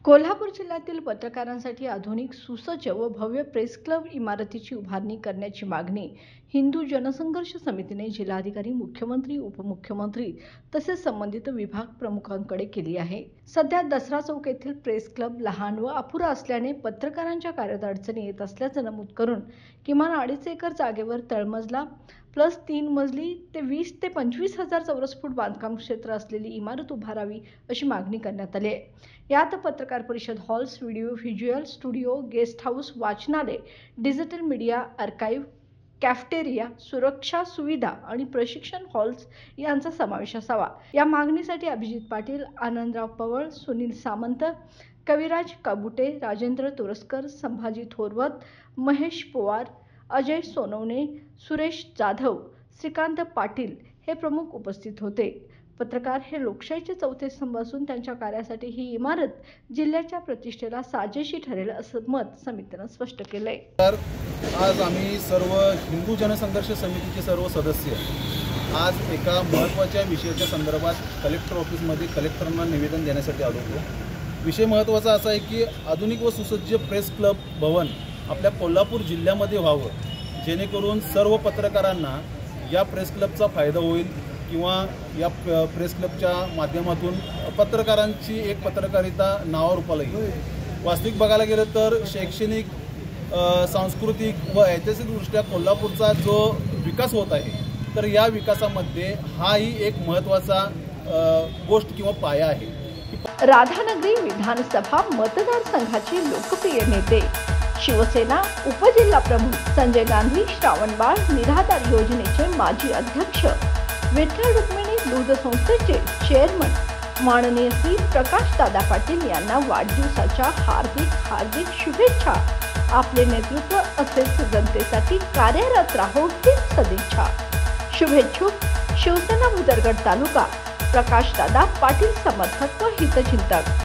कोल्हापूर जिल्ह्यातील पत्रकारांसाठी आधुनिक, सुसज्ज व भव्य प्रेस क्लब इमारतीची उभारणी करण्याची मागणी हिंदू जनसंघर्ष समितीने जिल्हाधिकारी, मुख्यमंत्री, उपमुख्यमंत्री तसेच संबंधित विभाग प्रमुखांकडे केली आहे। सध्या दसरा चौक येथील प्रेस क्लब लहान व अपुरा असल्याने पत्रकारांच्या कार्यात अडचणी येत असल्याचे नमूद करून किमान 2.5 एकर जागेवर तळमजला प्लस 3 मजली ते 20 ते 25 हजार चौरस फूट बांधकाम क्षेत्र असलेली इमारत उभारावी अशी मागणी करण्यात आली आहे। यात पत्रकार परिषद halls, video visual studio, guest house, वाचनालय, डिजिटल मीडिया आर्काइव्ह, कॅफेटेरिया, सुरक्षा सुविधा आणि प्रशिक्षण हॉल्स यांचा समावेश असावा। या मागणीसाठी अभिजित पाटील, आनंदराव पवळ, सुनील सामंत, कविराज काबुटे, राजेंद्र तोरसकर, संभाजी थोरवत, महेश पवार, अजय सोनवणे, सुरेश जाधव, श्रीकांत पाटील हे प्रमुख उपस्थित होते। पत्रकार हे लोकशाहीचे चौथे स्तंभ असून त्यांच्या कार्यासाठी ही इमारत जिल्ह्याच्या प्रतिष्ठेला साजेशी ठरेल असं मत समितीने स्पष्ट केलंय। तर आज आम्ही सर्व हिंदू जनसंघर्ष समितीचे सर्व सदस्य आज एका महत्त्वाच्या विषयाच्या संदर्भात कलेक्टर ऑफिसमध्ये कलेक्टरांना निवेदन देण्यासाठी आलो होतो। विषय महत्त्वाचा असा आहे की आधुनिक व सुसज्ज प्रेस क्लब भवन आपल्या कोल्हापूर जिल्ह्यामध्ये व्हावं, जेणेकरून सर्व पत्रकारांना या प्रेस क्लबचा फायदा होईल किंवा या प्रेस क्लबच्या माध्यमातून पत्रकारांची एक पत्रकारिता नावावर रूपाला येईल। वास्तविक बघायला गेलं तर शैक्षणिक, सांस्कृतिक व ऐतिहासिकदृष्ट्या कोल्हापूरचा जो विकास होत आहे, तर या विकासामध्ये हाही एक महत्त्वाचा गोष्ट किंवा पाया आहे। राधानगरी विधानसभा मतदारसंघाचे लोकप्रिय नेते, शिवसेना उपजिल्हा प्रमुख संजय गांधी श्रावणबाळ निराधार योजनेचे माजी अध्यक्ष, विठ्ठल रुक्मिणी दूध संस्थेचे चेअरमन माननीय श्री प्रकाश दादा पाटील यांना वाढदिवसाच्या हार्दिक शुभेच्छा। आपले नेतृत्व असेच जनतेसाठी कार्यरत राहो हीच सदिच्छा। शुभेच्छुक शिवसेना भुदरगड तालुका प्रकाश दादा पाटील समर्थक व हितचिंतक।